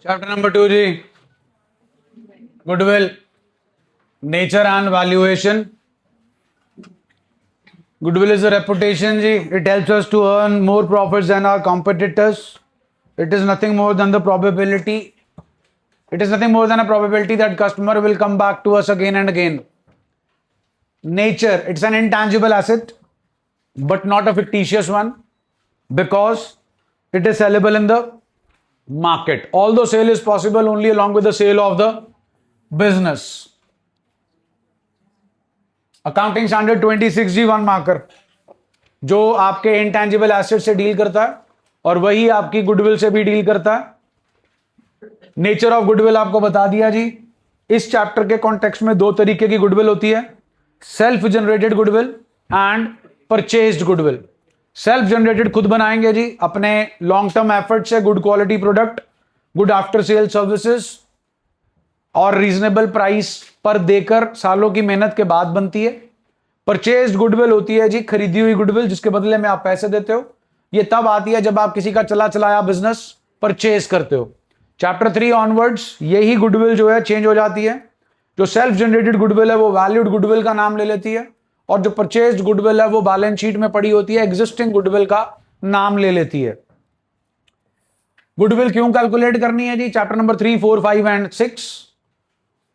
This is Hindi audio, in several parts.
Chapter number 2 जी, goodwill, nature and valuation. Goodwill is a reputation जी. It helps us to earn more profits than our competitors. It is nothing more than the probability. It is nothing more than a probability that customer will come back to us again and again. Nature, it's an intangible asset, but not a fictitious one, because it is sellable in the market. Although sale is possible only along with the sale of the business. Accounting standard 26G 1 marker जो आपके इंटेंजिबल एसेट से डील करता है और वही आपकी गुडविल से भी डील करता है. नेचर ऑफ गुडविल आपको बता दिया जी. इस चैप्टर के कॉन्टेक्स्ट में दो तरीके की गुडविल होती है, self generated goodwill and purchased goodwill. Self generated खुद बनाएंगे जी अपने लॉन्ग टर्म एफर्ट से, good quality product, good after sale services और रीजनेबल प्राइस पर देकर सालों की मेहनत के बाद बनती है. परचेज्ड गुडविल होती है जी खरीदी हुई गुडविल जिसके बदले में आप पैसे देते हो. ये तब आती है जब आप किसी का चला चलाया बिजनेस परचेज करते हो. चैप्टर 3 ऑनवर्ड्स यही गुडविल जो है चेंज हो जाती है. जो सेल्फ जनरेटेड गुडविल है वो वैल्यूड गुडविल का नाम ले लेती है और जो परचेज्ड गुडविल है वो बैलेंस शीट में पड़ी होती है एग्जिस्टिंग गुडविल का नाम ले लेती है. गुडविल क्यों कैलकुलेट करनी है जी? Chapter number 3, 4, 5 and 6.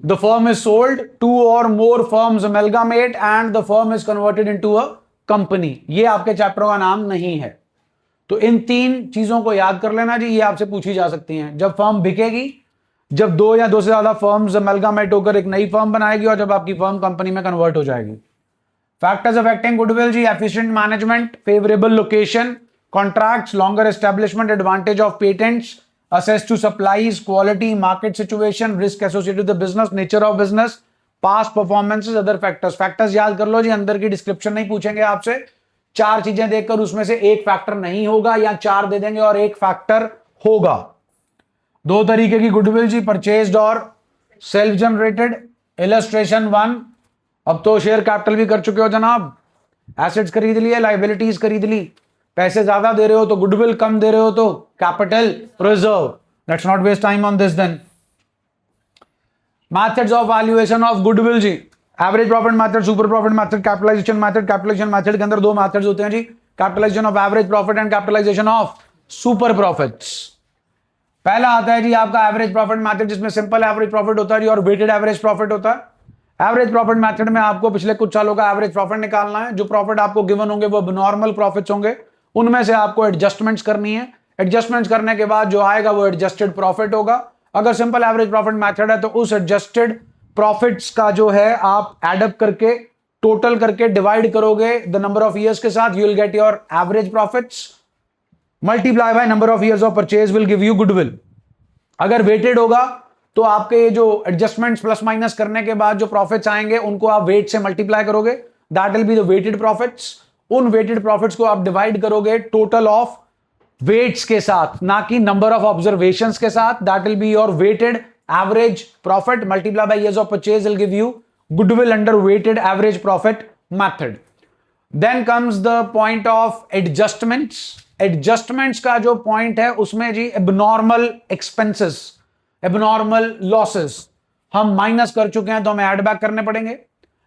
The firm is sold, 2 or more firms amalgamate and the firm is converted into a company. ये आपके चैप्टर का नाम नहीं है. तो इन तीन चीजों को याद कर लेना जी, ये आपसे पूछी जा सकती हैं. जब फर्म बिकेगी, जब दो या दो से ज्यादा फर्म्स अमेलगामेट होकर एक नई फर्म बनाएगी और जब आपकी फर्म कंपनी में कन्वर्ट हो जाएगी. फैक्टर्स अफेक्टिंग गुडविल जी, efficient management, favourable location, contracts, longer establishment, advantage of patents, access to supplies, quality, market situation, risk associated with the business, nature of business, past performances, other factors. Factors याद कर लो जी, अंदर की डिस्क्रिप्शन नहीं पूछेंगे आपसे. 4 चीजें देखकर उसमें से एक फैक्टर नहीं होगा या 4 दे देंगे और एक फैक्टर होगा. 2 तरीके की गुडविल जी, परचेज्ड और सेल्फ जनरेटेड. इलस्ट्रेशन 1. अब तो शेयर कैपिटल भी कर चुके हो जनाब, एसेट्स खरीद लिए, लाइबिलिटीज खरीद ली, पैसे ज्यादा दे रहे हो तो गुडविल कम दे रहे हो तो capital reserve. Let's not waste time on this. Then methods of valuation of goodwill जी, average profit method, super profit method, capitalisation method. Capitalisation method के अंदर 2 मेथड्स होते हैं जी, capitalisation of average profit and capitalisation of super profits. पहला आता है जी आपका एवरेज प्रॉफिट मेथड जिसमें सिंपल एवरेज प्रॉफिट होता है जी और वेटेड एवरेज प्रॉफिट होता है. एवरेज प्रॉफिट मेथड में आपको पिछले कुछ सालों का एवरेज प्रॉफिट निकालना है. जो प्रॉफिट आपको गिवन होंगे वो नॉर्मल प्रॉफिट्स होंगे, उनमें से आपको एडजस्टमेंट्स करनी है. एडजस्टमेंट्स करने के बाद जो आएगा वो एडजस्टेड प्रॉफिट होगा. अगर सिंपल एवरेज प्रॉफिट मेथड है तो उस एडजस्टेड प्रॉफिट्स का जो है आप एडअप करके टोटल करके डिवाइड करोगे द नंबर ऑफ ईयर्स के साथ, you will get your average profits. Multiply by number of years of purchase will give you goodwill. अगर वेटेड होगा तो आपके ये जो एडजस्टमेंट्स प्लस माइनस करने के बाद जो प्रॉफिट्स आएंगे उनको आप वेट से मल्टीप्लाई करोगे, that will be the weighted profits. उन वेटेड प्रॉफिट्स को आप डिवाइड करोगे टोटल ऑफ वेट्स के साथ, ना कि नंबर ऑफ ऑब्जर्वेशंस के साथ. That will be your weighted average profit. Multiply by years of purchase will give you goodwill under weighted average profit method. Then comes the point of adjustments. Adjustments का जो पॉइंट है उसमें जी एबनॉर्मल एक्सपेंसेस, एबनॉर्मल लॉसेस हम माइनस कर चुके हैं तो हमें ऐड बैक करने पड़ेंगे.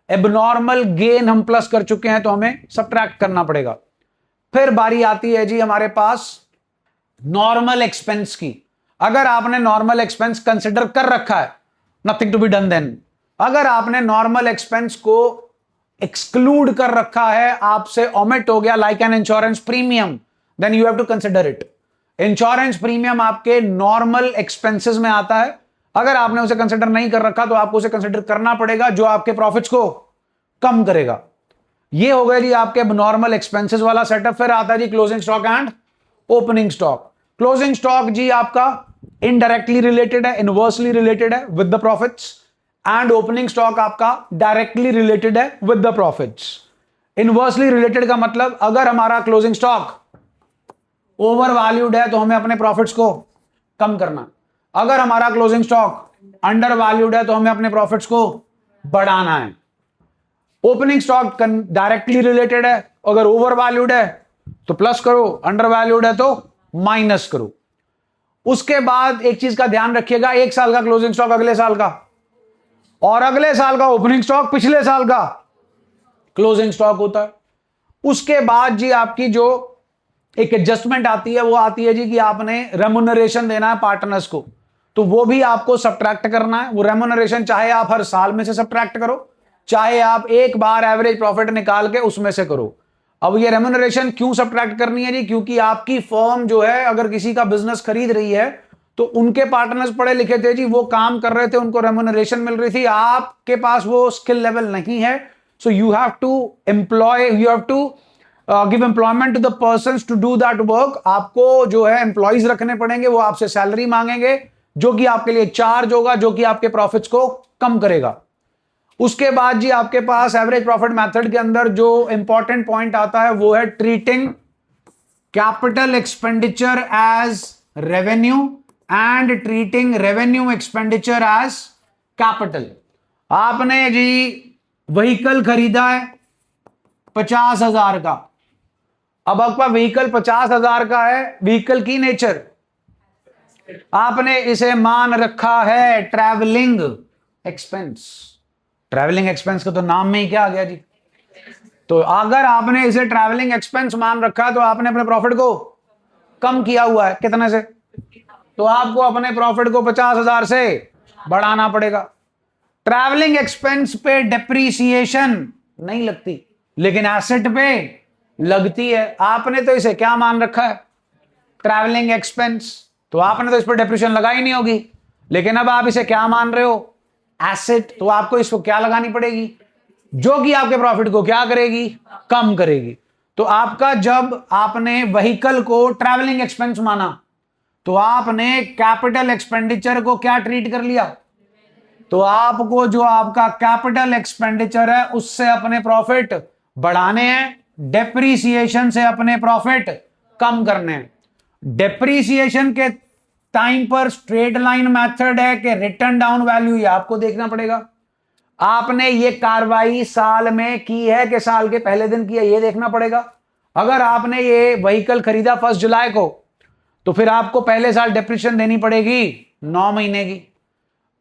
एबनॉर्मल गेन हम प्लस कर चुके हैं तो हमें सब्ट्रैक्ट करना पड़ेगा. फिर बारी आती है जी हमारे पास नॉर्मल एक्सपेंस की. अगर आपने नॉर्मल एक्सपेंस कंसिडर कर रखा है, nothing to be done then. अगर आपने नॉर्मल एक्सपेंस को एक्सक्लूड कर रखा है, आपसे ओमिट हो गया, like an insurance premium, then you have to consider it. Insurance premium आपके नॉर्मल एक्सपेंसेस में आता है. अगर आपने उसे कंसिडर नहीं कर रखा तो आपको उसे कंसिडर करना पड़ेगा, जो आपके प्रॉफिट्स को कम करेगा. ये हो गया जी आपके नॉर्मल एक्सपेंसेस वाला सेटअप. फिर आता है जी closing stock and opening stock. Closing stock जी आपका इनडायरेक्टली रिलेटेड है, इनवर्सली रिलेटेड है with the profits, and opening stock आपका डायरेक्टली रिलेटेड है with the profits. Inversely related का मतलब अगर हमारा क्लोजिंग स्टॉक ओवर वैल्यूड है तो हमें अपने प्रॉफिट्स को कम करना. अगर हमारा क्लोजिंग स्टॉक अंडर वैल्यूड है तो हमें अपने प्रॉफिट्स को बढ़ाना है. ओपनिंग स्टॉक डायरेक्टली रिलेटेड है, अगर ओवर वैल्यूड है तो प्लस करो, अंडर वैल्यूड है तो माइनस करो. उसके बाद एक चीज का ध्यान रखिएगा, एक साल का क्लोजिंग स्टॉक अगले साल का, और अगले साल का ओपनिंग स्टॉक पिछले साल का क्लोजिंग स्टॉक होता है। उसके बाद जी आपकी जो एक एडजस्टमेंट आती है वो आती है जी कि आपने रेम्युनरेशन देना है पार्टनर्स को, तो वो भी आपको सब्ट्रैक्ट करना है। वो रेम्युनरेशन चाहे आप हर साल में से सब्ट्रैक्ट करो, चाहे आप एक बार एवरेज प्रॉफिट निकाल के उसमें से करो। अब ये रेम्युनरेशन क्यों सब्ट्रैक्ट करनी है जी? क्योंकि आपकी फर्म जो है अगर किसी का बिजनेस खरीद रही है तो उनके पार्टनर्स पढ़े लिखे थे जी, वो काम कर रहे थे, उनको रेम्युनरेशन मिल रही थी, आपके पास वो स्किल लेवल नहीं है, so you have to employ, you have to give employment to the persons to do that work. आपको जो है एम्प्लॉयज रखने पड़ेंगे, वो आपसे सैलरी मांगेंगे, जो कि आपके लिए चार्ज होगा, जो कि आपके प्रॉफिट्स को कम करेगा। उसके बाद जी आपके पास एवरेज प्रॉफिट मेथड के अंदर जो इंपॉर्टेंट पॉइंट आता है वो है treating capital expenditure as revenue and treating revenue expenditure as capital. आपने जी व्हीकल खरीदा है 50,000 का, अब आपका व्हीकल 50,000 का है, व्हीकल की नेचर आपने इसे मान रखा है ट्रैवलिंग एक्सपेंस। ट्रैवलिंग एक्सपेंस का तो नाम में ही क्या आ गया जी। तो अगर आपने इसे ट्रैवलिंग एक्सपेंस मान रखा है तो आपने अपने प्रॉफिट को कम किया हुआ है, कितने से? तो आपको अपने प्रॉफिट को 50,000 से बढ़ाना पड़ेगा। ट्रैवलिंग एक्सपेंस पे डेप्रीसिएशन नहीं लगती, लेकिन एसेट पे लगती है। आपने तो इसे क्या मान रखा है? Travelling expense. तो आपने तो इस पर डेप्रीसिएशन लगाई नहीं होगी, लेकिन अब आप इसे क्या मान रहे हो? एसेट। तो आपको इसको क्या लगानी पड़ेगी? जो कि आपके प्रॉफिट को क्या करेगी? कम करेगी। तो आपका जब आपने व्हीकल को ट्रैवलिंग एक्सपेंस माना तो आपने कैपिटल एक्सपेंडिचर को क्या ट्रीट कर लिया? तो आपको जो आपका कैपिटल एक्सपेंडिचर है उससे अपने प्रॉफिट बढ़ाने हैं, डेप्रीसिएशन से अपने प्रॉफिट कम करने हैं। डेप्रीसिएशन के टाइम पर स्ट्रेट लाइन मेथड है कि रिटर्न डाउन वैल्यू, ये आपको देखना पड़ेगा। आपने ये कार्रवाई साल में की है कि साल के पहले दिन की है, ये देखना पड़ेगा। अगर आपने ये व्हीकल खरीदा 1 जुलाई को तो फिर आपको पहले साल डेप्रीसिएशन देनी पड़ेगी 9 महीने की,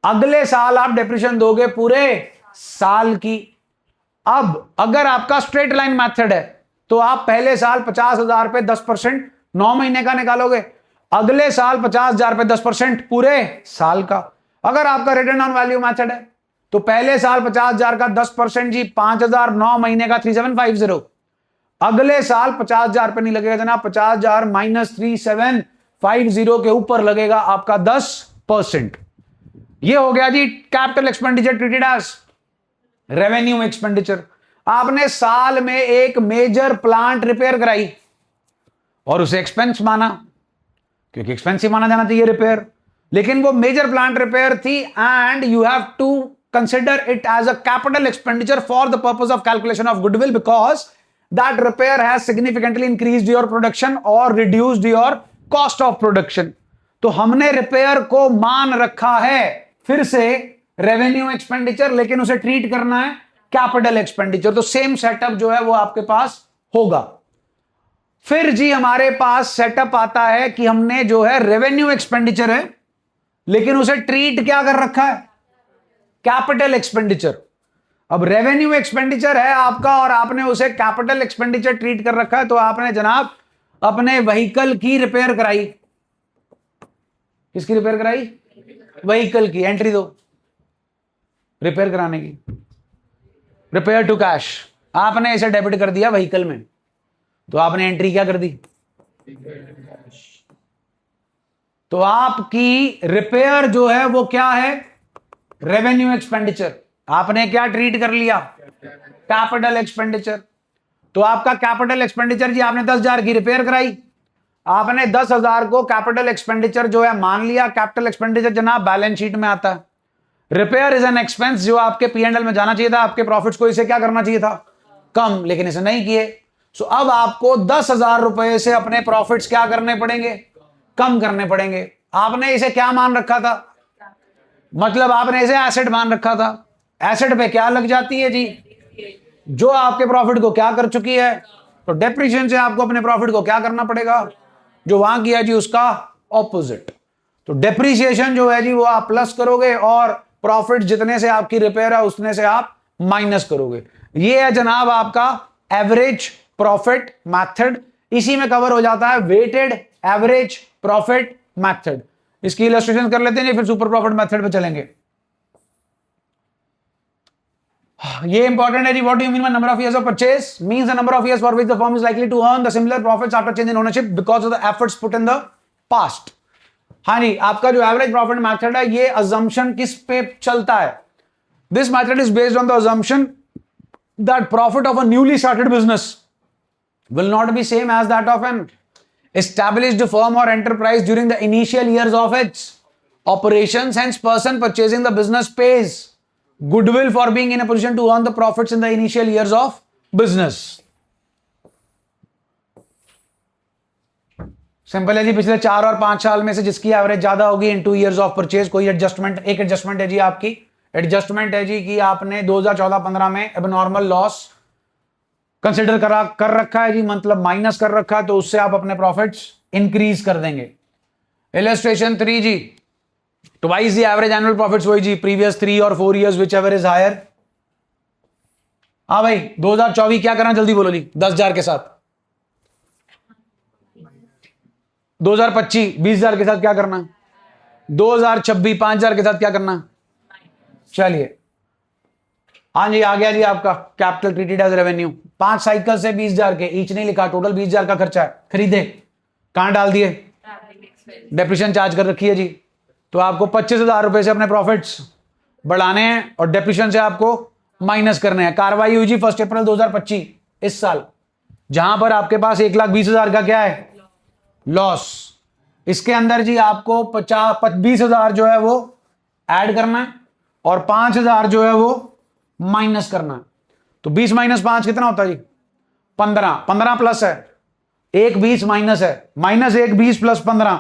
अगले साल आप डेप्रीसिएशन दोगे पूरे साल की। अब अगर आपका स्ट्रेट लाइन मेथड है तो आप पहले साल 50,000 पे 10% 9 महीने का निकालोगे, अगले साल 50,000 पे 10% पूरे साल का। अगर आपका रिटर्न ऑन वैल्यू मेथड है तो पहले साल 50,000 का 10% जी 5,000, 9 महीने का 3750, अगले साल 50,000 पे नहीं लगेगा जनाब, 50,000 माइनस 3750 के ऊपर लगेगा आपका 10%। ये हो गया जी capital expenditure treated as revenue expenditure. आपने साल में एक मेजर प्लांट रिपेयर कराई और उसे एक्सपेंस माना, क्योंकि एक्सपेंसिव माना जाना चाहिए रिपेयर, लेकिन वो मेजर प्लांट रिपेयर थी and you have to consider it as a capital expenditure for the purpose of calculation of goodwill, because that repair has significantly increased your production और reduced your cost of production. तो हमने रिपेयर को मान रखा है फिर से रेवेन्यू एक्सपेंडिचर, लेकिन उसे ट्रीट करना है कैपिटल एक्सपेंडिचर। तो सेम सेटअप जो है वो आपके पास होगा। फिर जी हमारे पास सेटअप आता है कि हमने जो है रेवेन्यू एक्सपेंडिचर है लेकिन उसे ट्रीट क्या कर रखा है? Capital expenditure. अब रेवेन्यू एक्सपेंडिचर है आपका और आपने उसे कैपिटल एक्सपेंडिचर ट्रीट कर रखा है, तो आपने जनाब अपने व्हीकल की रिपेयर कराई। किसकी रिपेयर कराई? व्हीकल की। एंट्री दो रिपेयर कराने की, रिपेयर टू कैश। आपने इसे डेबिट कर दिया व्हीकल में, तो आपने एंट्री क्या कर दी? तो आपकी रिपेयर जो है वो क्या है? Revenue expenditure. आपने क्या ट्रीट कर लिया? Capital expenditure. तो आपका कैपिटल एक्सपेंडिचर जी, आपने 10,000 की रिपेयर कराई, आपने 10,000 को कैपिटल एक्सपेंडिचर जो है मान लिया। कैपिटल एक्सपेंडिचर जनाब बैलेंस शीट में आता है। रिपेयर इज एन एक्सपेंस जो आपके P&L में जाना चाहिए था, आपके प्रॉफिट्स को इसे क्या करना चाहिए था? कम, लेकिन इसे नहीं किए। सो अब आपको 10,000 रुपए से अपने प्रॉफिट्स क्या करने पड़ेंगे? कम करने पड़ेंगे। आपने इसे क्या मान रखा था? मतलब आपने इसे एसेट मान रखा था। एसेट पे क्या लग जाती है जी? जो आपके प्रॉफिट को क्या कर चुकी है। तो डेप्रिसिएशन से आपको अपने प्रॉफिट को क्या करना पड़ेगा? जो वहां किया जी उसका ऑपोजिट। तो डेप्रीसिएशन जो है जी वो आप प्लस करोगे और प्रॉफिट जितने से आपकी रिपेयर है उतने से आप माइनस करोगे। ये है जनाब आपका एवरेज प्रॉफिट मेथड। इसी में कवर हो जाता है वेटेड एवरेज प्रॉफिट मेथड। इसकी इलस्ट्रेशन कर लेते हैं, फिर सुपर प्रॉफिट मेथड पे चलेंगे। ये इंपॉर्टेंट है जी। What do you mean by number of years of purchase? Means the number of years for which the firm is likely to earn the similar profits after change in ownership because of the efforts put in the past. हाँ जी, आपका जो एवरेज प्रॉफिट मेथड है ये अजम्पशन किस पे चलता है? This method is based on the assumption that profit of a newly started business will not be same as that of an established firm or enterprise during the initial years of its operations. Hence, person purchasing the business pays goodwill for being in a position to earn the profits in the initial years of business. Simple है जी। पिछले 4 और 5 साल में से जिसकी एवरेज ज्यादा होगी इन 2 years ऑफ परचेज, कोई एडजस्टमेंट, एक एडजस्टमेंट है जी आपकी, एडजस्टमेंट है जी कि आपने 2014-15 में एबनॉर्मल लॉस कंसिडर कर रखा है जी, मतलब माइनस कर रखा है, तो उससे आप अपने प्रॉफिट्स इंक्रीज कर देंगे। इलस्ट्रेशन 3 जी, twice the average annual profits वही जी, प्रीवियस 3 और 4 years whichever is higher. हाँ भाई 2024 क्या करना, जल्दी बोलो जी। 10,000 के साथ 2025 20,000 के साथ क्या करना, 2026 5,000 के साथ क्या करना। चलिए हाँ जी, आ गया जी आपका capital treated as revenue. 5 cycle से 20,000 के, ईच नहीं लिखा, टोटल 20,000 का खर्चा है। खरीदे कहां डाल दिए, डेप्रिसिएशन चार्ज कर रखी है जी। तो आपको 25,000 रुपए से अपने प्रॉफिट्स बढ़ाने हैं और डेप्रिसिएशन से आपको माइनस करने हैं। कार्रवाई हुई जी 1 अप्रैल 2025 इस साल, जहां पर आपके पास 1,20,000 का क्या है, लॉस। इसके अंदर जी आपको 20,000 जो है वो ऐड करना है और 5,000 जो है वो माइनस करना है। तो 20 - 5 कितना होता है जी, 15। 15 प्लस है, 1 20 माइनस है, -1 20 + 15,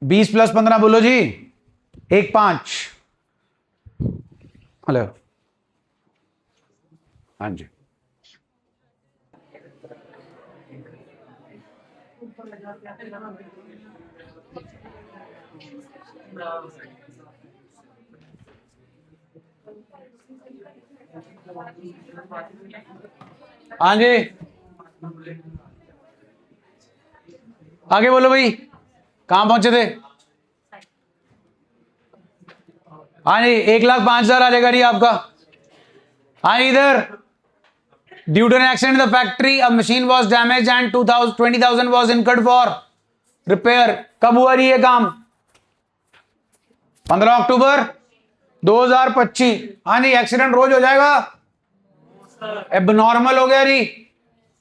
20 + 15 बोलो जी, 1 5। हेलो हाँ जी, हाँ जी, आगे बोलो भाई, कहां पहुंचे थे। हाँ जी, 1,05,000 आ जाएगा जी आपका। हाँ इधर, due to an accident in the factory a machine was damage and 20,000 was incurred for repair. कब हुआ जी ये काम, 15 अक्टूबर 2025। हाँ जी, एक्सीडेंट रोज हो जाएगा, एबनॉर्मल हो गया जी,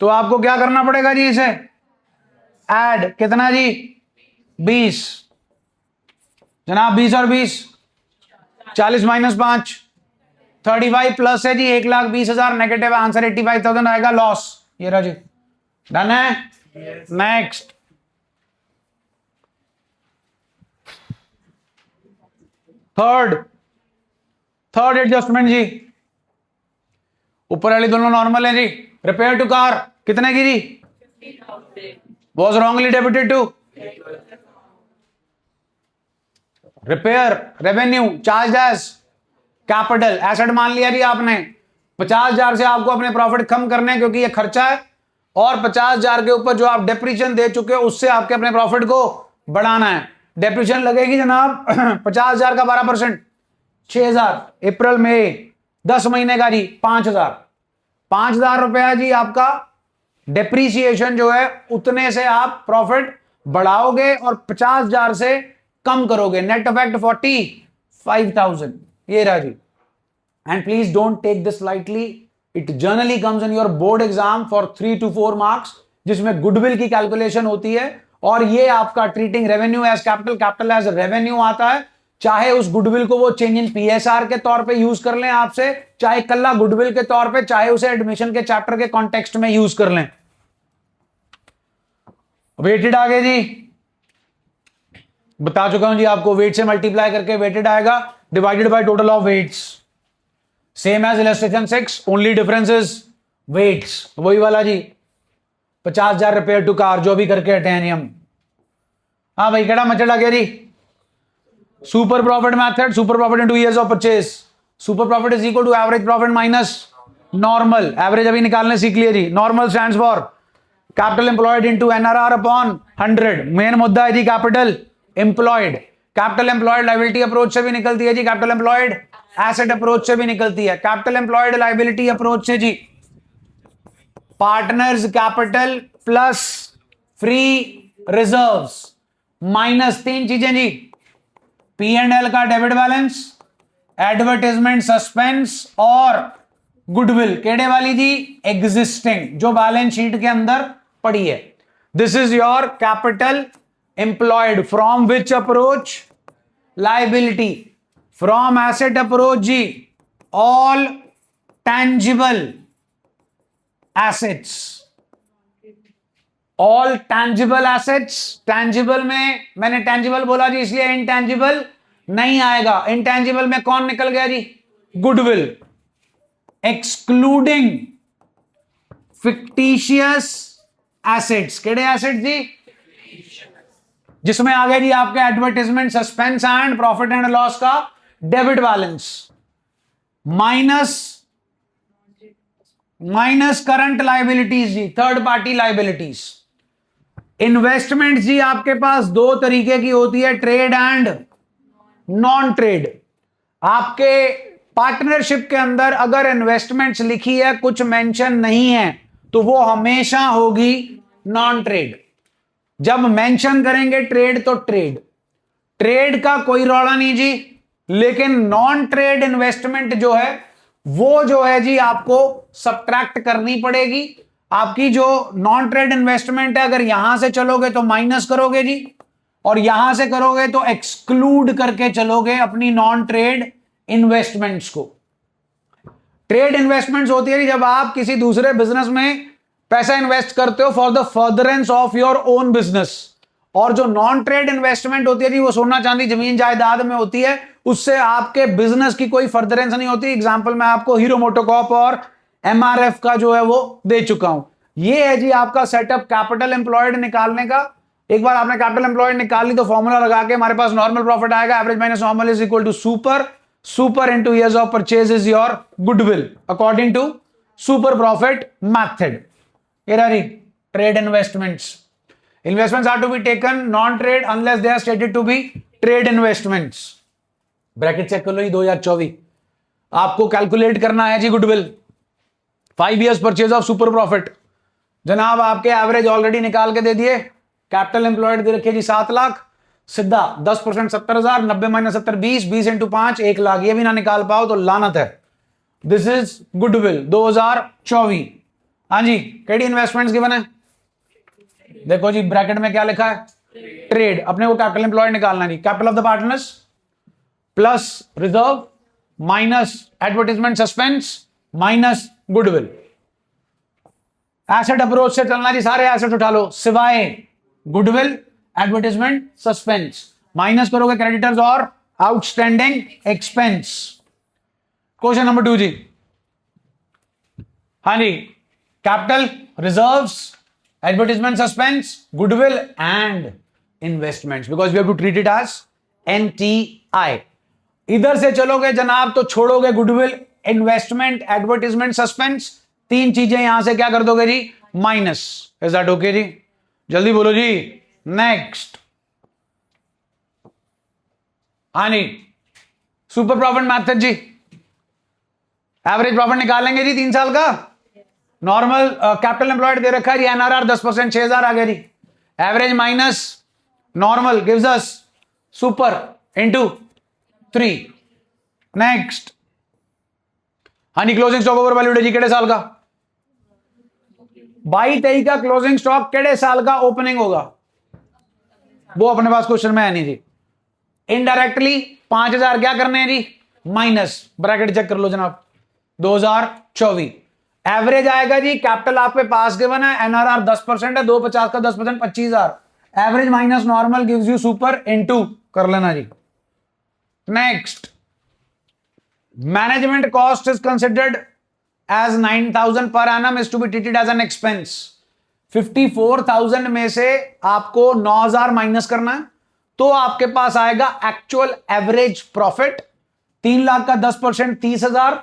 तो आपको क्या करना पड़ेगा जी, इसे ऐड कितना जी, 20 जनाब, 20 और 20 40 - 5 35 प्लस है जी 1,20,000, नेगेटिव आंसर 85,000 आएगा, लॉस। ये रहा जी, डन है। नेक्स्ट थर्ड एडजस्टमेंट जी, ऊपर वाली दोनों नॉर्मल है जी। रिपेयर टू कार कितने की जी, was wrongly debited to repair revenue charge as capital asset मान लिया जी आपने। 50,000 से आपको अपने प्रॉफिट कम करने हैं क्योंकि ये खर्चा है, और 50,000 के ऊपर जो आप डेप्रिसिएशन दे चुके हो उससे आपके अपने प्रॉफिट को बढ़ाना है। डेप्रिसिएशन लगेगी जनाब 50,000 का 12%, 6,000 अप्रैल मई 10 महीने का जी 5,000 रुपया जी आपका डेप्रीसिएशन जो है, उतने से आप प्रॉफिट बढ़ाओगे और 50,000 से कम करोगे। Net effect 45,000। ये रहा जी। And please don't take this lightly, it generally comes in your board exam for 3 to 4 marks, जिसमें गुडविल की कैलकुलेशन होती है और ये आपका treating revenue as capital, capital as revenue आता है। चाहे उस गुडविल को वो चेंज इन पीएसआर के तौर पे यूज कर लें आपसे, चाहे कल्ला गुडविल के तौर पे, चाहे उसे एडमिशन के चैप्टर के कॉन्टेक्स्ट में यूज कर लें। वेटेड आ गए जी, बता चुका हूं जी आपको, वेट से मल्टीप्लाई करके वेटेड आएगा, divided by total of weights, same as illustration 6, only difference is weights. वही वाला जी, 50,000 रिपेयर टू कार जो भी करके हटे हैं हम। हाँ भाई केड़ा मचड़ आ गया जी super profit method super profit into years of purchase super profit is equal to average profit minus normal average अभी निकालने सीख लिया जी normal stands for capital employed into NRR upon 100 main मुद्दा है जी कैपिटल एम्प्लॉयड लाइबिलिटी अप्रोच से भी निकलती है जी कैपिटल एम्प्लॉयड एसेट अप्रोच से भी निकलती है कैपिटल एम्प्लॉयड लाइबिलिटी अप्रोच से जी partners capital plus free reserves minus 3 चीजें जी P&L का डेबिट बैलेंस एडवर्टाइजमेंट सस्पेंस और गुडविल केड़े वाली जी एग्जिस्टिंग जो बैलेंस शीट के अंदर पड़ी है this is your capital employed from which approach liability from asset approach जी all tangible assets all tangible assets tangible में मैंने टैंजिबल बोला जी इसलिए इनटैंजिबल नहीं आएगा इनटैंजिबल में कौन निकल गया जी गुडविल एक्सक्लूडिंग फिक्टिशियस एसेट्स केड़े एसेट्स जी जिसमें आ गया जी आपके advertisement suspense and profit and loss का debit balance minus current liabilities जी थर्ड पार्टी लाइबिलिटीज इन्वेस्टमेंट जी आपके पास दो तरीके की होती है ट्रेड एंड नॉन ट्रेड आपके पार्टनरशिप के अंदर अगर इन्वेस्टमेंट्स लिखी है कुछ मेंशन नहीं है तो वो हमेशा होगी नॉन ट्रेड जब मेंशन करेंगे ट्रेड तो ट्रेड का कोई रौला नहीं जी लेकिन नॉन ट्रेड इन्वेस्टमेंट जो है वो जो है जी आपको सब्ट्रैक्ट करनी पड़ेगी आपकी जो नॉन ट्रेड इन्वेस्टमेंट है अगर यहां से चलोगे तो माइनस करोगे जी और यहां से करोगे तो एक्सक्लूड करके चलोगे अपनी नॉन ट्रेड इन्वेस्टमेंट्स को ट्रेड इन्वेस्टमेंट्स होती है जब आप किसी दूसरे बिजनेस में पैसा इन्वेस्ट करते हो for the furtherance of your own business और जो नॉन ट्रेड इन्वेस्टमेंट होती है जी वो सोना चांदी जमीन जायदाद में होती है उससे आपके बिजनेस की कोई फर्दरेंस नहीं होती एग्जांपल मैं आपको हीरो मोटोकॉर्प और एमआरएफ का जो है वो दे चुका हूं ये है जी आपका सेटअप कैपिटल एम्प्लॉयड निकालने का एक बार आपने कैपिटल एम्प्लॉयड निकाल ली तो फॉर्मूला लगा के हमारे पास नॉर्मल प्रॉफिट आएगा average minus normal is equal to super into years of purchase is your goodwill according to super profit method जी trade investments are to be taken non trade unless they are stated to be trade investments bracket check कर लो 2024 आपको कैलकुलेट करना है जी goodwill 5 years purchase of super profit जनाब आपके एवरेज ऑलरेडी निकाल के दे दिए कैपिटल एम्प्लॉयड दे रखे जी 7 लाख सीधा 10% 70,000 90 माइनस 70 20 इंटू 5 1 लाख ये भी ना निकाल पाओ तो लानत है दिस इज गुडविल 2024 हाँ जी केडी इन्वेस्टमेंट्स गिवन है देखो जी ब्रैकेट में क्या लिखा है ट्रेड अपने को कैपिटल एम्प्लॉयड निकालना है capital of the partners plus reserve minus advertisement suspense minus goodwill asset approach से चलना जी सारे एसेट उठा लो सिवाय गुडविल एडवर्टाइजमेंट सस्पेंस माइनस करोगे क्रेडिटर्स और आउटस्टैंडिंग एक्सपेंस क्वेश्चन नंबर 2 जी हाँ जी capital reserves advertisement suspense goodwill and investments because we have to treat it as NTI इधर से चलोगे जनाब तो छोड़ोगे गुडविल इन्वेस्टमेंट एडवर्टाइजमेंट सस्पेंस 3 चीजें यहां से क्या कर दोगे जी माइनस इज दैट ओके जी जल्दी बोलो जी नेक्स्ट हाँ जी सुपर प्रॉफिट मैथड जी एवरेज प्रॉफिट निकालेंगे जी 3 साल का नॉर्मल कैपिटल एम्प्लॉयड दे रखा है जी एनआरआर 10% 6,000 आ गया जी average minus normal gives us super into 3 next हाँ जी क्लोजिंग स्टॉक ओवर वैल्यूड जी केड़े साल का 22-23 का क्लोजिंग स्टॉक केड़े साल का ओपनिंग होगा वो अपने पास क्वेश्चन में है नहीं जी इनडायरेक्टली 5,000 क्या करने हैं जी माइनस ब्रैकेट चेक कर लो जनाब 2024 एवरेज आएगा जी कैपिटल आपके पास गिवन है एनआरआर 10% है 250 का 10% 25,000 average minus normal gives you super into कर लेना जी next management cost is considered as 9,000 per annum is to be treated as an expense 54,000 में से आपको 9,000 माइनस करना है, तो आपके पास आएगा एक्चुअल एवरेज प्रॉफिट 3 लाख का 10% 30,000।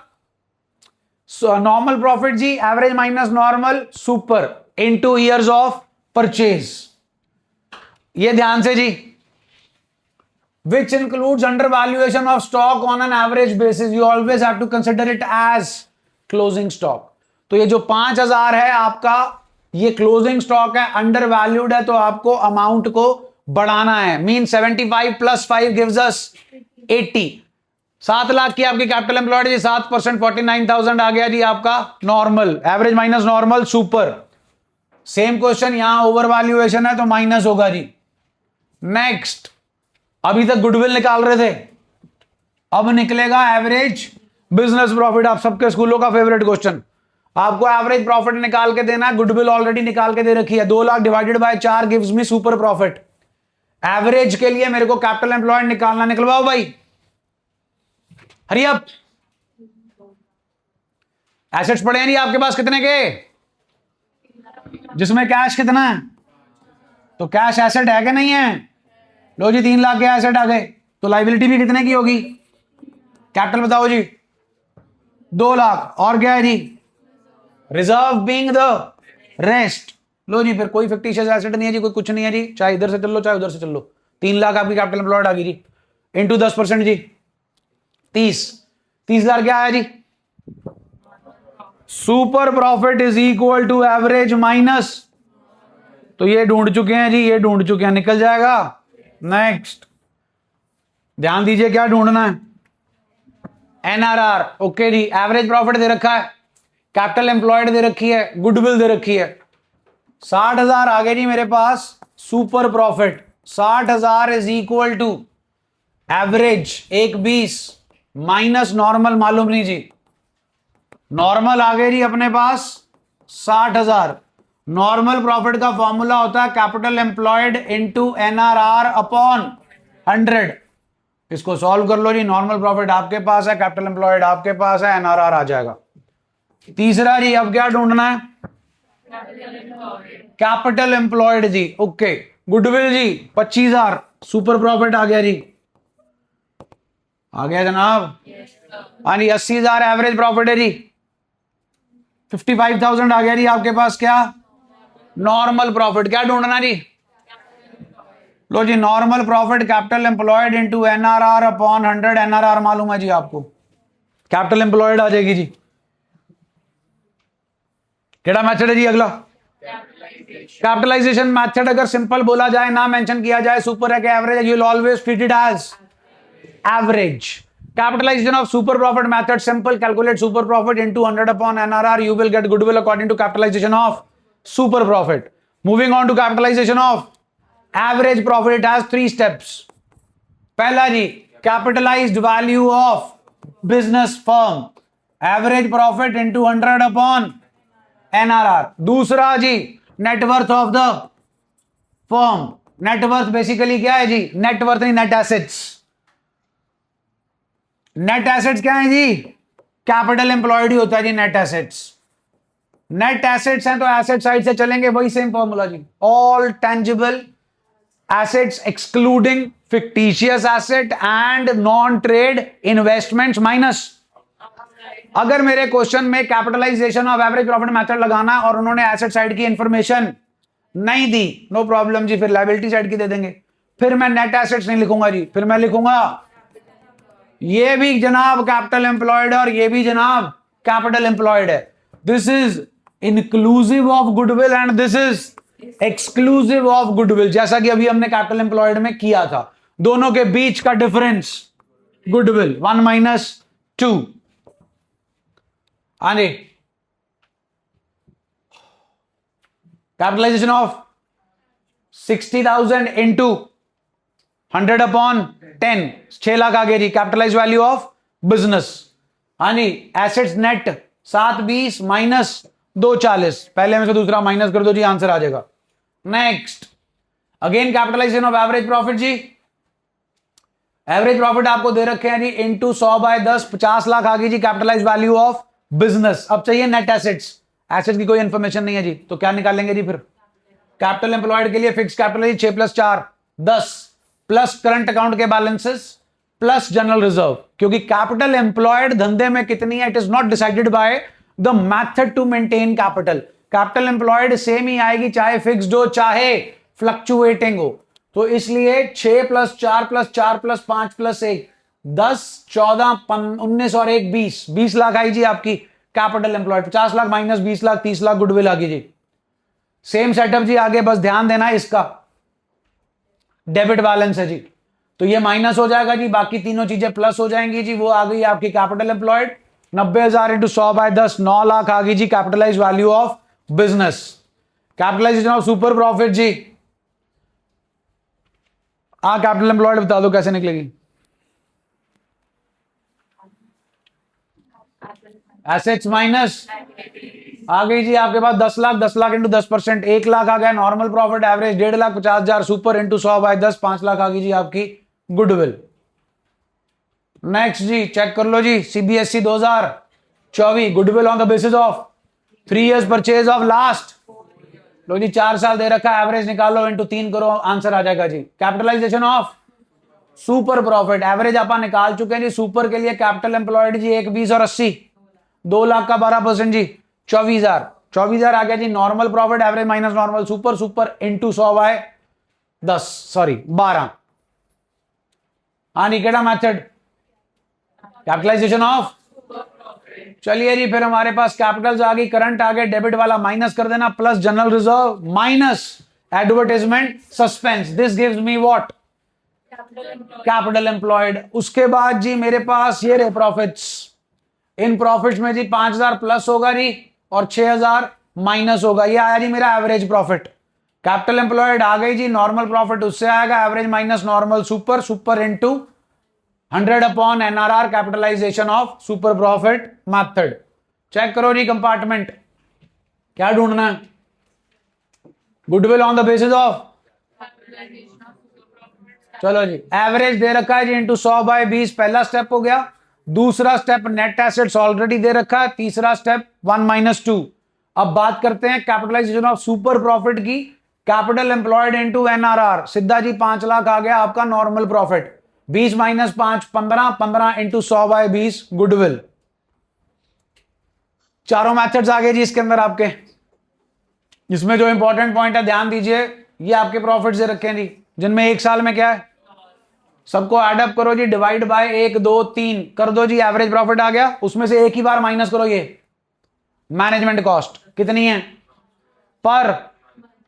नॉर्मल प्रॉफिट जी average minus normal super into years of purchase. ये ध्यान से जी, which includes undervaluation of stock on an average basis. You always have to consider it as closing stock. तो ये जो 5,000 है आपका, ये क्लोजिंग स्टॉक है, अंडर वैल्यूड है, तो आपको अमाउंट को बढ़ाना है। Mean 75 plus 5 gives us 80। 7 lakh की आपकी कैपिटल एम्प्लॉयड जी, 7% 49,000 आ गया जी आपका normal, average minus normal super. Same question यहां ओवर वैल्यूएशन है तो माइनस होगा जी। नेक्स्ट, अभी तक गुडविल निकाल रहे थे, अब निकलेगा एवरेज बिजनेस प्रॉफिट। आप सबके स्कूलों का फेवरेट क्वेश्चन। आपको एवरेज प्रॉफिट निकाल के देना है, गुडविल ऑलरेडी निकाल के दे रखी है। 2 lakh divided by 4 gives me super profit. Average के लिए मेरे को कैपिटल एम्प्लॉयड निकालना, निकलवाओ भाई, हरी अप। एसेट्स पड़े हैं नहीं आपके पास कितने के, जिसमें कैश कितना है, तो कैश एसेट है कि नहीं है? लो जी 3 लाख के एसेट आ गए, तो लाइबिलिटी भी कितने की होगी? कैपिटल बताओ जी 2 लाख, और क्या है जी? Reserve being the rest. लो जी फिर कोई फिक्टिशियस एसेट नहीं है जी, कोई कुछ नहीं है जी, चाहे इधर से चल लो चाहे उधर से चल लो। 3 लाख आपकी कैपिटल एम्प्लॉयड आ गई जी, इंटू 10% जी 30,000 क्या आया जी? Super profit is equal to average minus, तो ये ढूंढ चुके हैं जी, ये ढूंढ चुके हैं, निकल जाएगा। नेक्स्ट ध्यान दीजिए क्या ढूंढना है, एनआरआर। ओके जी, एवरेज प्रॉफिट दे रखा है, कैपिटल एम्प्लॉयड दे रखी है, गुडविल दे रखी है। 60,000 आ गए जी मेरे पास super profit. 60,000 is equal to average 120 minus normal, मालूम नहीं जी, नॉर्मल आ गए जी अपने पास 60,000। नॉर्मल प्रॉफिट का फॉर्मूला होता है capital employed into NRR upon 100। इसको सॉल्व कर लो जी, नॉर्मल प्रॉफिट आपके पास है, कैपिटल एम्प्लॉयड आपके पास है, एनआरआर आ जाएगा। तीसरा जी, अब क्या ढूंढना है? कैपिटल एम्प्लॉयड जी। ओके, गुडविल जी 25,000 सुपर प्रॉफिट आ गया जी, आ गया जनाब। हाँ जी, 80,000 एवरेज प्रॉफिट है जी, 55,000 आ गया जी आपके पास। क्या? Normal profit. क्या ढूंढना जी? लो जी, normal profit capital employed into NRR upon 100। NRR मालूम है जी आपको, कैपिटल एम्प्लॉयड आ जाएगी जी। केड़ा मेथड है जी अगला? Capitalisation method. अगर सिंपल बोला जाए, ना मेंशन किया जाए सुपर है कि average, you will always treat it as average. Capitalization of super profit method, simple, calculate super profit into 100 upon NRR, you will get goodwill according to capitalization of super profit. Moving on to capitalization of average profit, it has 3 steps. पहला जी, capitalized value of business firm, average profit into 100 upon NRR. दूसरा जी, net worth of the firm. net worth basically क्या है जी? net worth नहीं, net assets. नेट एसेट्स क्या है जी? कैपिटल एम्प्लॉयड ही होता है जी नेट एसेट्स। नेट एसेट्स हैं तो एसेट साइड से चलेंगे, वही सेम फॉर्मूला जी, all tangible assets excluding fictitious asset and non trade investments minus. अगर मेरे क्वेश्चन में capitalisation of average profit method लगाना और उन्होंने एसेट साइड की इंफॉर्मेशन नहीं दी, नो प्रॉब्लम जी, फिर लायबिलिटी साइड की दे देंगे। फिर मैं नेट एसेट्स नहीं लिखूंगा जी, फिर मैं लिखूंगा ये भी जनाब कैपिटल एम्प्लॉयड और ये भी जनाब कैपिटल एम्प्लॉयड है। This is inclusive of goodwill and this is exclusive of goodwill, जैसा कि अभी हमने कैपिटल एम्प्लॉयड में किया था। दोनों के बीच का डिफरेंस गुडविल 1 माइनस 2। हाँ जी, capitalisation of 60,000 into 100 upon 10, 6 lakh आ गया जी कैपिटलाइज वैल्यू ऑफ बिजनेस। हाँ जी, एसेट्स नेट 720 माइनस 240, पहले में से दूसरा माइनस कर दो जी, आंसर आ जाएगा। Next, again capitalisation of average profit जी। एवरेज प्रॉफिट आपको दे रखे हैं जी इंटू 100/10, 50 लाख आ गई जी कैपिटलाइज वैल्यू ऑफ बिजनेस। अब चाहिए नेट एसेट्स, एसेट्स की कोई इंफॉर्मेशन नहीं है जी, तो क्या निकालेंगे जी? फिर कैपिटल एम्प्लॉयड के लिए fix capital 6+4 10 plus current account के बैलेंसेस प्लस जनरल रिजर्व, क्योंकि कैपिटल एम्प्लॉयड धंधे में कितनी है it is not decided by the method to maintain capital. Capital employed same ही आएगी चाहे फिक्स्ड हो चाहे फ्लक्चुएटिंग हो। तो इसलिए 6+4+4+5+1 10 14 19 और 1 20 लाख आई जी आपकी capital employed. 50 lakh minus 20 lakh 30 lakh goodwill आ गई जी। सेम सेटअप जी आगे, बस ध्यान देना है इसका डेबिट बैलेंस है जी, तो ये माइनस हो जाएगा जी, बाकी तीनों चीजें प्लस हो जाएंगी जी। वो आ गई आपकी कैपिटल एम्प्लॉयड 90,000 इंटू 100/10 9 लाख आ गई जी capitalise value of business. Capitalisation of super profit जी, कैपिटल एम्प्लॉयड बता दो कैसे निकलेगी। एसेट्स माइनस आ गई जी आपके पास 10 लाख, 10 लाख इंटू 10% 1 लाख आ गया normal profit average, 1,50,000 super into 100/10 5 lakh आ गई जी आपकी गुडविल। नेक्स्ट जी चेक कर लो जी, CBSE 2024 goodwill on the basis of 3 years purchase of last, लो जी 4 साल दे रखा है, एवरेज निकालो इंटू 3 करो, आंसर आ जाएगा जी। Capitalisation of super profit average आप निकाल चुके हैं जी। सुपर के लिए कैपिटल एम्प्लॉयड जी 1 20 और 80 2 लाख का 12% जी 24,000 आ गया जी। Normal profit average minus normal super super into 100/10 sorry 12। हाँ जी केड़ा मैथड कैपिटलाइजेशन ऑफ, चलिए जी फिर हमारे पास कैपिटल्स आ गई, करंट आ गए, डेबिट वाला माइनस कर देना, plus general reserve minus advertisement suspense, this gives me what capital employed. उसके बाद जी मेरे पास ये रहे प्रॉफिट्स, इन प्रॉफिट्स में जी 5,000 प्लस होगा जी और 6,000 माइनस होगा, ये आया जी मेरा एवरेज प्रॉफिट। कैपिटल एम्प्लॉयड आ गई जी, नॉर्मल प्रॉफिट उससे आएगा average minus normal super super into 100/NRR capitalisation of super profit method. Check करो जी कंपार्टमेंट क्या ढूंढना है, goodwill on the basis of, चलो जी एवरेज दे रखा है जी इंटू 100/20 पहला स्टेप हो गया। दूसरा स्टेप नेट एसेट्स ऑलरेडी दे रखा है, तीसरा स्टेप 1 - 2। अब बात करते हैं कैपिटलाइजेशन ऑफ सुपर प्रॉफिट की, कैपिटल एम्प्लॉयड इनटू एनआरआर, सिद्धा जी 5 लाख आ गया आपका नॉर्मल प्रॉफिट, 20 - 5 15 15 इंटू 100/20 गुडविल। चारों मैथड्स आ गए जी इसके अंदर आपके। इसमें जो इंपॉर्टेंट पॉइंट है ध्यान दीजिए, ये आपके प्रॉफिट्स दे रखे हैं जी जिनमें एक साल में क्या है, सबको एडअप करो जी, डिवाइड बाय 1 2 3 कर दो जी, एवरेज प्रॉफिट आ गया। उसमें से एक ही बार माइनस करो ये मैनेजमेंट कॉस्ट कितनी है पर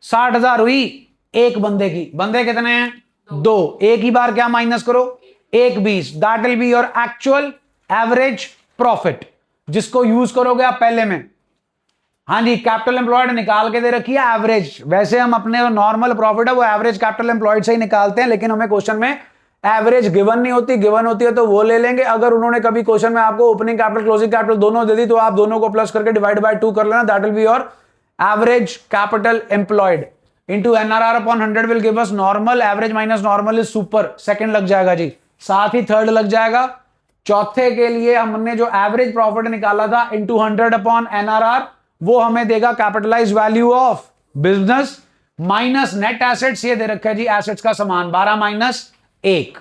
60,000 हुई एक बंदे की, बंदे कितने हैं 2, एक ही बार क्या माइनस करो 1 20, that will be your actual average profit, जिसको यूज करोगे आप पहले में। हाँ जी कैपिटल एम्प्लॉयड निकाल के दे रखी है एवरेज, वैसे हम अपने नॉर्मल प्रॉफिट है वो एवरेज कैपिटल एम्प्लॉयड से ही निकालते हैं, लेकिन हमें क्वेश्चन में एवरेज गिवन नहीं होती, गिवन होती है तो वो ले लेंगे। अगर उन्होंने कभी क्वेश्चन में आपको ओपनिंग कैपिटल क्लोजिंग कैपिटल दोनों दे दी तो आप दोनों को प्लस करके डिवाइड बाय 2 कर लेना, that will be your average capital employed into NRR/100 will give us normal, average minus normal is super, second लग जाएगा जी, साथ ही थर्ड लग जाएगा। चौथे के लिए हमने जो एवरेज प्रॉफिट निकाला था इंटू 100/NRR वो हमें देगा capitalise value of business minus net assets, ये दे रखा है जी एसेट्स का समान 12 - 1।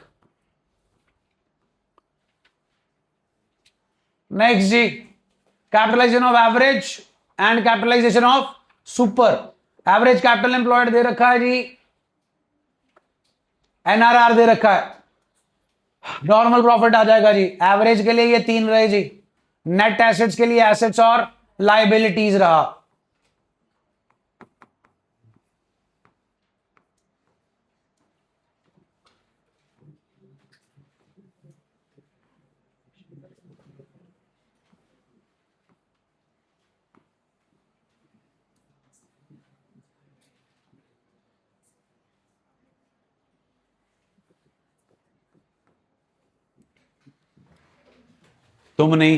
नेक्स्ट जी capitalisation of average and capitalisation of super. Average capital employed दे रखा है जी, NRR दे रखा है, नॉर्मल प्रॉफिट आ जाएगा जी। एवरेज के लिए ये 3 रहे जी, नेट एसेट्स के लिए एसेट्स और लाइबिलिटीज रहा। तुम नहीं